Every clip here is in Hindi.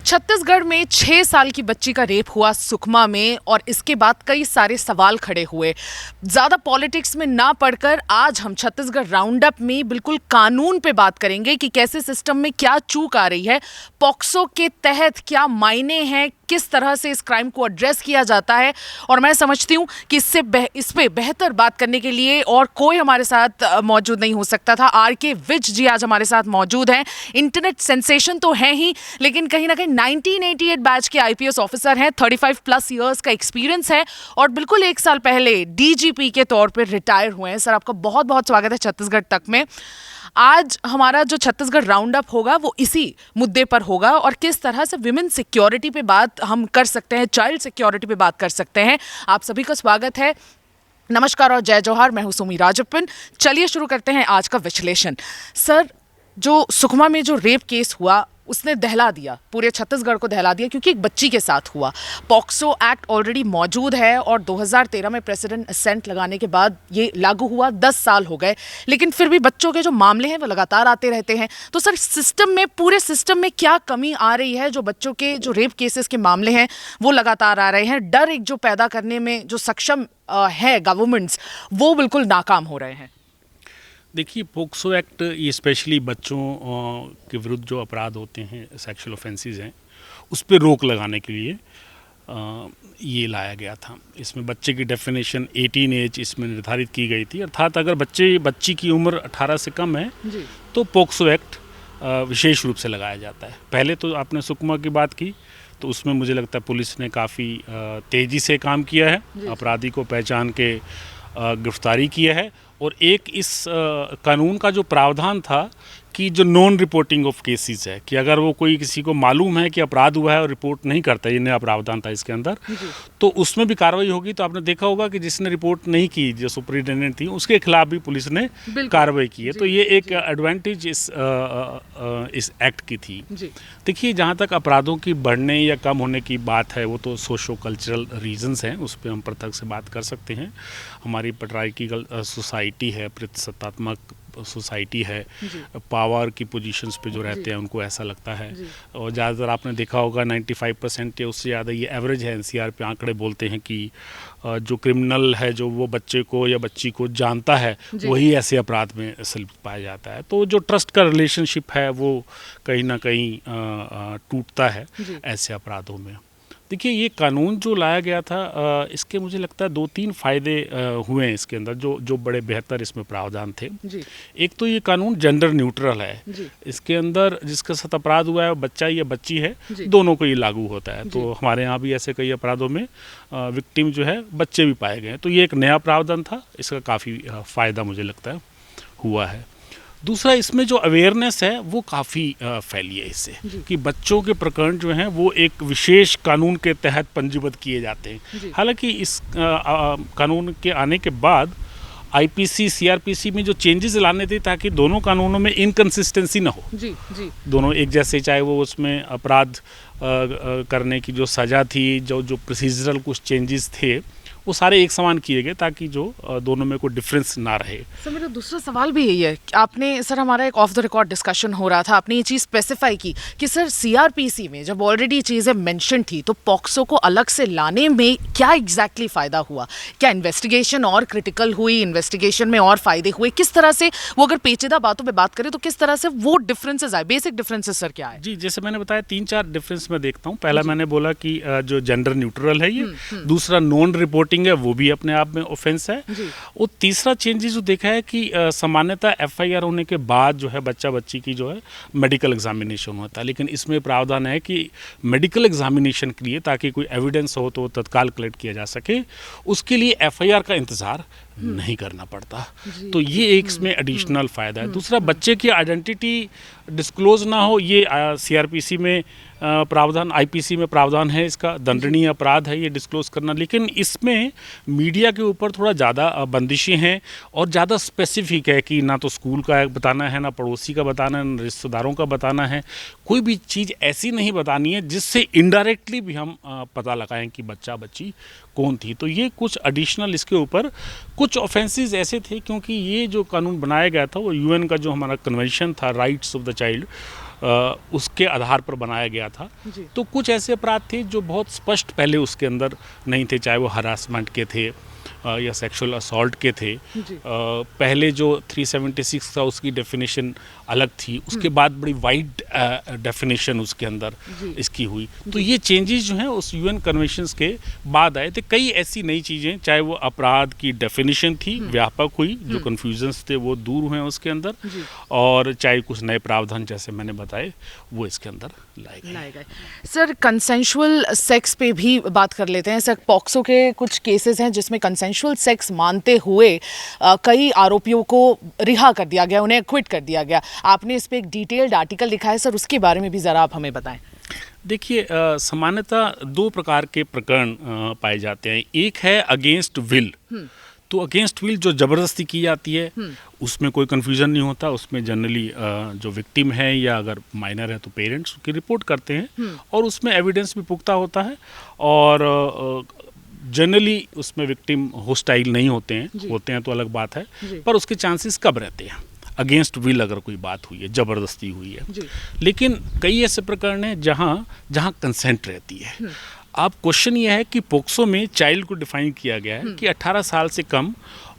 छत्तीसगढ़ में 6 साल की बच्ची का रेप हुआ सुकमा में और इसके बाद कई सारे सवाल खड़े हुए। ज़्यादा पॉलिटिक्स में ना पड़कर आज हम छत्तीसगढ़ राउंड अप में बिल्कुल कानून पे बात करेंगे कि कैसे सिस्टम में क्या चूक आ रही है, पॉक्सो के तहत क्या मायने हैं, किस तरह से इस क्राइम को एड्रेस किया जाता है। और मैं समझती हूँ कि इस पे बेहतर बात करने के लिए और कोई हमारे साथ मौजूद नहीं हो सकता था। आर.के. विज जी आज हमारे साथ मौजूद हैं। इंटरनेट सेंसेशन तो हैं ही, लेकिन कहीं ना कहीं 1988 बैच के आईपीएस ऑफिसर हैं, 35 प्लस ईयर्स का एक्सपीरियंस है और बिल्कुल 1 साल पहले डीजीपी के तौर पर रिटायर हुए हैं। सर, आपका बहुत बहुत स्वागत है छत्तीसगढ़ तक में। आज हमारा जो छत्तीसगढ़ राउंड अप होगा वो इसी मुद्दे पर होगा और किस तरह से विमेन सिक्योरिटी पे बात हम कर सकते हैं, चाइल्ड सिक्योरिटी पे बात कर सकते हैं। आप सभी का स्वागत है। नमस्कार और जय जोहार। मैं हूं सुमी राजप्पन। चलिए शुरू करते हैं आज का विश्लेषण। सर, जो सुकमा में जो रेप केस हुआ उसने दहला दिया, पूरे छत्तीसगढ़ को दहला दिया, क्योंकि एक बच्ची के साथ हुआ। पॉक्सो एक्ट ऑलरेडी मौजूद है और 2013 में प्रेसिडेंट असेंट लगाने के बाद ये लागू हुआ। 10 साल हो गए, लेकिन फिर भी बच्चों के जो मामले हैं वो लगातार आते रहते हैं। तो सर, सिस्टम में, पूरे सिस्टम में क्या कमी आ रही है जो बच्चों के जो रेप केसेस के मामले हैं वो लगातार आ रहे हैं? डर एक जो पैदा करने में जो सक्षम है गवर्नमेंट्स, वो बिल्कुल नाकाम हो रहे हैं। देखिए, पोक्सो एक्ट ये स्पेशली बच्चों के विरुद्ध जो अपराध होते हैं, सेक्सुअल ऑफेंसेस हैं, उस पर रोक लगाने के लिए ये लाया गया था। इसमें बच्चे की डेफिनेशन 18 एज इसमें निर्धारित की गई थी, अर्थात अगर बच्ची की उम्र 18 से कम है तो पोक्सो एक्ट विशेष रूप से लगाया जाता है। पहले तो आपने सुकमा की बात की, तो उसमें मुझे लगता है पुलिस ने काफ़ी तेज़ी से काम किया है, अपराधी को पहचान के गिरफ्तारी किया है। और एक इस कानून का जो प्रावधान था कि जो नॉन रिपोर्टिंग ऑफ केसेस है, कि अगर वो कोई किसी को मालूम है कि अपराध हुआ है और रिपोर्ट नहीं करता, ये नया प्रावधान था इसके अंदर, तो उसमें भी कार्रवाई होगी। तो आपने देखा होगा कि जिसने रिपोर्ट नहीं की, जो सुपरिटेंडेंट थी, उसके खिलाफ भी पुलिस ने कार्रवाई की है। तो ये एक एडवांटेज इस एक्ट की थी। देखिए, जहाँ तक अपराधों की बढ़ने या कम होने की बात है, वो तो सोशो कल्चरल रीजंस हैं, उस पर हम पृथक से बात कर सकते हैं। हमारी पेट्रार्किकल सोसाइटी है, प्रतिशतात्मक सोसाइटी है, पावर की पोजीशंस पे जो रहते हैं उनको ऐसा लगता है। और ज़्यादातर आपने देखा होगा 95% या उससे ज़्यादा ये एवरेज है, एनसीआर पे आंकड़े बोलते हैं कि जो क्रिमिनल है, जो वो बच्चे को या बच्ची को जानता है, वही ऐसे अपराध में संलिप्त पाया जाता है। तो जो ट्रस्ट का रिलेशनशिप है वो कहीं ना कहीं टूटता है ऐसे अपराधों में। देखिए, ये कानून जो लाया गया था, इसके मुझे लगता है 2-3 फ़ायदे हुए हैं इसके अंदर, जो बड़े बेहतर इसमें प्रावधान थे। एक तो ये कानून जेंडर न्यूट्रल है। इसके अंदर जिसके साथ अपराध हुआ है, बच्चा या बच्ची है, दोनों को ये लागू होता है। तो हमारे यहाँ भी ऐसे कई अपराधों में विक्टिम जो है बच्चे भी पाए गए हैं। तो ये एक नया प्रावधान था, इसका काफ़ी फ़ायदा मुझे लगता है हुआ है। दूसरा, इसमें जो अवेयरनेस है वो काफ़ी फैली है इससे, कि बच्चों के प्रकरण जो हैं वो एक विशेष कानून के तहत पंजीबद्ध किए जाते हैं। हालांकि इस कानून के आने के बाद आईपीसी, सीआरपीसी में जो चेंजेस लाने थे ताकि दोनों कानूनों में इनकन्सिस्टेंसी ना हो, दोनों एक जैसे, चाहे वो उसमें अपराध करने की जो सज़ा थी, जो प्रोसीजरल कुछ चेंजेस थे, वो सारे एक समान किए गए ताकि जो दोनों में कोई डिफरेंस ना रहे। सर, मेरा दूसरा सवाल भी यही है। आपने, सर, हमारा एक ऑफ द रिकॉर्ड डिस्कशन हो रहा था, आपने ये चीज़ स्पेसिफाई की कि सर सीआरपीसी में जब ऑलरेडी चीज़ें मेंशन थी तो पॉक्सो को अलग से लाने में क्या एग्जैक्टली फ़ायदा हुआ? क्या इन्वेस्टिगेशन और क्रिटिकल हुई, इन्वेस्टिगेशन में और फ़ायदे हुए? किस तरह से वो, अगर पेचीदा बातों पर बात करें तो किस तरह से वो डिफरेंसेस आए, बेसिक डिफरेंसेस सर क्या है? जी, जैसे मैंने बताया 3-4 डिफरेंस मैं देखता हूँ। पहला मैंने बोला कि जो जेंडर न्यूट्रल है ये, दूसरा नॉन रिपोर्टिंग है, वो भी अपने आप में ऑफेंस है। और तीसरा चेंजेस जो देखा है कि सामान्यतः एफआईआर होने के बाद जो है बच्चा बच्ची की जो है मेडिकल एग्जामिनेशन होता है, लेकिन इसमें प्रावधान है कि मेडिकल एग्जामिनेशन के लिए, ताकि कोई एविडेंस हो तो तत्काल कलेक्ट किया जा सके, उसके लिए एफआईआर का इंतज़ार नहीं करना पड़ता। तो ये एक इसमें एडिशनल फ़ायदा है। दूसरा, बच्चे की आइडेंटिटी डिस्क्लोज ना हो, ये सीआरपीसी में प्रावधान, आईपीसी में प्रावधान है, इसका दंडनीय अपराध है ये डिस्क्लोज करना। लेकिन इसमें मीडिया के ऊपर थोड़ा ज़्यादा बंदिशें हैं और ज़्यादा स्पेसिफिक है कि ना तो स्कूल का बताना है, ना पड़ोसी का बताना है, ना रिश्तेदारों का बताना है। कोई भी चीज़ ऐसी नहीं बतानी है जिससे इनडायरेक्टली भी हम पता लगाएं कि बच्चा बच्ची कौन थी। तो ये कुछ एडिशनल इसके ऊपर कुछ ऑफेंसेस ऐसे थे, क्योंकि ये जो कानून बनाया गया था वो यूएन का जो हमारा कन्वेंशन था, राइट्स ऑफ द चाइल्ड, उसके आधार पर बनाया गया था। जी। तो कुछ ऐसे अपराध थे जो बहुत स्पष्ट पहले उसके अंदर नहीं थे, चाहे वो हरासमेंट के थे या सेक्सुअल असॉल्ट के थे। पहले जो 376 था उसकी डेफिनेशन अलग थी, उसके बाद बड़ी वाइड डेफिनेशन उसके अंदर इसकी हुई। तो ये चेंजेस जो हैं उस यूएन कन्वेंशंस के बाद आए थे। कई ऐसी नई चीज़ें, चाहे वो अपराध की डेफिनेशन थी व्यापक हुई, जो कन्फ्यूजन्स थे वो दूर हुए उसके अंदर, और चाहे कुछ नए प्रावधान जैसे मैंने बताए वो इसके अंदर लाए गए। सर, कंसेंशुअल सेक्स पे भी बात कर लेते हैं। सर, पॉक्सो के कुछ केसेस हैं जिसमें कंसेंशुअल सेक्स मानते हुए कई आरोपियों को रिहा कर दिया गया, उन्हें एक्विट कर दिया गया। आपने इस पे एक डिटेल्ड आर्टिकल लिखा है सर, उसके बारे में भी ज़रा आप हमें बताएं। देखिए, सामान्यतः दो प्रकार के प्रकरण पाए जाते हैं। एक है अगेंस्ट विल। तो अगेंस्ट विल जो ज़बरदस्ती की जाती है उसमें कोई कन्फ्यूज़न नहीं होता। उसमें जनरली जो विक्टिम है या अगर माइनर है तो पेरेंट्स उसकी रिपोर्ट करते हैं और उसमें एविडेंस भी पुख्ता होता है, और जनरली उसमें विक्टिम होस्टाइल नहीं होते हैं तो अलग बात है, पर उसके चांसेस कब रहते हैं अगेंस्ट विल अगर कोई बात हुई है, ज़बरदस्ती हुई है। लेकिन कई ऐसे प्रकरण हैं जहाँ कंसेंट रहती है। अब क्वेश्चन ये है कि पोक्सो में चाइल्ड को डिफाइन किया गया है कि 18 साल से कम,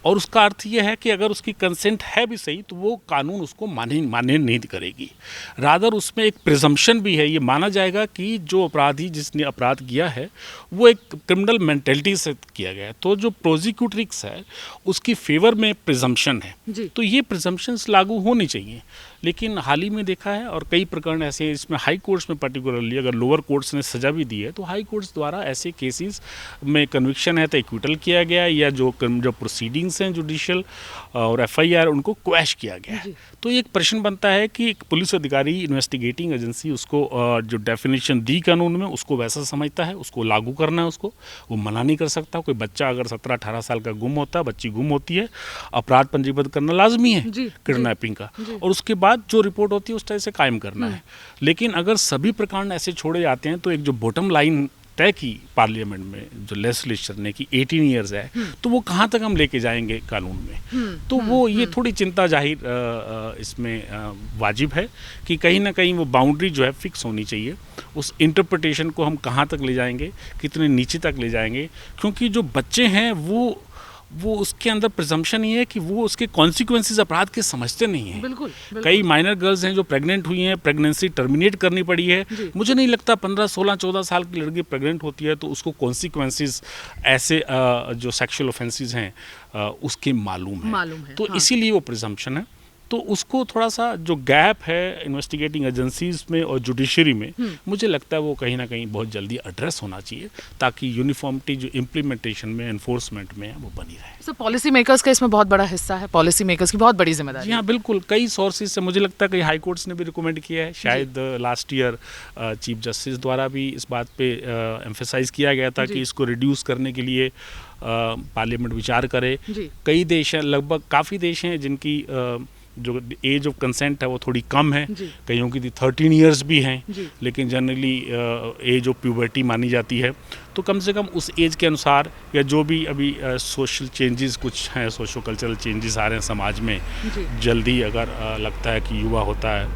और उसका अर्थ ये है कि अगर उसकी कंसेंट है भी सही तो वो कानून उसको माने नहीं करेगी। रादर उसमें एक प्रिजम्पशन भी है, ये माना जाएगा कि जो अपराधी जिसने अपराध किया है वो एक क्रिमिनल मेंटेलिटी से किया गया है। तो जो प्रोसिक्यूटरिक्स है उसकी फेवर में प्रिजम्पशन है, तो ये प्रिजम्पशंस लागू होनी चाहिए। लेकिन हाल ही में देखा है, और कई प्रकरण ऐसे हैं इसमें हाई कोर्ट्स में पर्टिकुलरली अगर लोअर कोर्ट्स ने सज़ा भी दी है तो हाई कोर्ट्स द्वारा ऐसे केसेस में कन्विक्शन है तो एक्विटल किया गया है, या जो प्रोसीडिंग्स हैं जुडिशियल और एफआईआर उनको क्वैश किया गया है। तो एक प्रश्न बनता है कि एक पुलिस अधिकारी, इन्वेस्टिगेटिंग एजेंसी उसको जो डेफिनेशन दी कानून में उसको वैसा समझता है, उसको लागू करना है, उसको वो मना नहीं कर सकता। कोई बच्चा अगर 17-18 साल का गुम होता है, बच्ची गुम होती है, अपराध पंजीबद्ध करना लाजमी है किडनैपिंग का, और उसके बाद जो रिपोर्ट होती है उस तरह से कायम करना है। लेकिन अगर सभी प्रकरण ऐसे छोड़े जाते हैं तो एक जो बॉटम लाइन तय की पार्लियामेंट में जो लेजिस्लेचर ने कि 18 ईयर्स है, तो वो कहाँ तक हम लेके जाएंगे कानून में। तो वो ये थोड़ी चिंता जाहिर इसमें वाजिब है कि कहीं ना कहीं वो बाउंड्री जो है फिक्स होनी चाहिए। उस इंटरप्रिटेशन को हम कहाँ तक ले जाएंगे, कितने नीचे तक ले जाएंगे, क्योंकि जो बच्चे हैं वो उसके अंदर प्रिजम्पशन ही है कि वो उसके कॉन्सिक्वेंसेस अपराध के समझते नहीं हैं। बिल्कुल। कई माइनर गर्ल्स हैं जो प्रेग्नेंट हुई हैं, प्रेगनेंसी टर्मिनेट करनी पड़ी है। मुझे नहीं लगता 15, 16, 14 साल की लड़की प्रेग्नेंट होती है तो उसको कॉन्सिक्वेंसेस ऐसे जो सेक्सुअल ऑफेंसेस हैं उसके मालूम है। तो इसीलिए वो प्रिजम्पशन है। तो उसको थोड़ा सा जो गैप है इन्वेस्टिगेटिंग एजेंसीज में और जुडिशरी में, मुझे लगता है वो कहीं ना कहीं बहुत जल्दी एड्रेस होना चाहिए, ताकि यूनिफॉर्मिटी जो इम्प्लीमेंटेशन में, एनफोर्समेंट में है वो बनी रहे। सर, पॉलिसी मेकर्स का इसमें बहुत बड़ा हिस्सा है, पॉलिसी मेकर्स की बहुत बड़ी जिम्मेदारी। जी हाँ, बिल्कुल। कई सोर्सेज से मुझे लगता है कई हाई कोर्ट्स ने भी रिकमेंड किया है। शायद लास्ट ईयर चीफ जस्टिस द्वारा भी इस बात पे एम्फेसाइज किया गया था कि इसको रिड्यूस करने के लिए पार्लियामेंट विचार करे। कई देश हैं, लगभग काफ़ी देश हैं जिनकी जो एज ऑफ कंसेंट है वो थोड़ी कम है, कईयों की 13 ईयर्स भी हैं, लेकिन जनरली एज ऑफ प्यूबर्टी मानी जाती है। तो कम से कम उस एज के अनुसार, या जो भी अभी सोशल चेंजेस कुछ हैं, सोशो कल्चरल चेंजेस आ रहे हैं समाज में, जल्दी अगर लगता है कि युवा होता है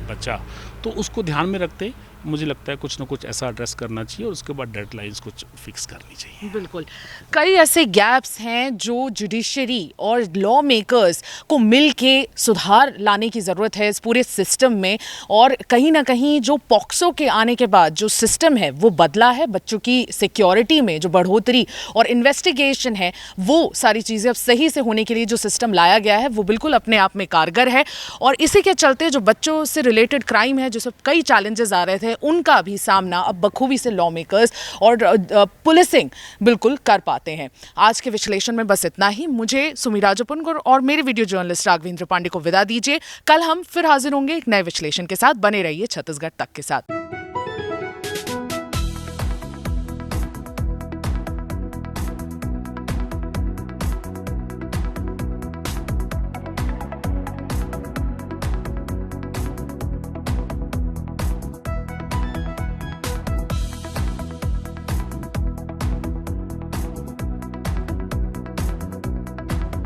बच्चा, तो उसको ध्यान में रखते मुझे लगता है कुछ ना कुछ ऐसा एड्रेस करना चाहिए और उसके बाद डेडलाइंस कुछ फिक्स करनी चाहिए। बिल्कुल। कई ऐसे गैप्स हैं जो जुडिशरी और लॉ मेकर्स को मिल के सुधार लाने की ज़रूरत है इस पूरे सिस्टम में, और कहीं ना कहीं जो पॉक्सो के आने के बाद जो सिस्टम है वो बदला है। बच्चों की सिक्योरिटी में जो बढ़ोतरी और इन्वेस्टिगेशन है, वो सारी चीज़ें अब सही से होने के लिए जो सिस्टम लाया गया है वो बिल्कुल अपने आप में कारगर है। और इसी के चलते जो बच्चों से रिलेटेड क्राइम है, जो सब कई चैलेंजेस आ रहे थे, उनका भी सामना अब बखूबी से लॉ मेकर्स और पुलिसिंग बिल्कुल कर पाते हैं। आज के विश्लेषण में बस इतना ही। मुझे सुमी राजपुंगर और मेरे वीडियो जर्नलिस्ट राघवेंद्र पांडे को विदा दीजिए। कल हम फिर हाजिर होंगे एक नए विश्लेषण के साथ। बने रहिए छत्तीसगढ़ तक के साथ।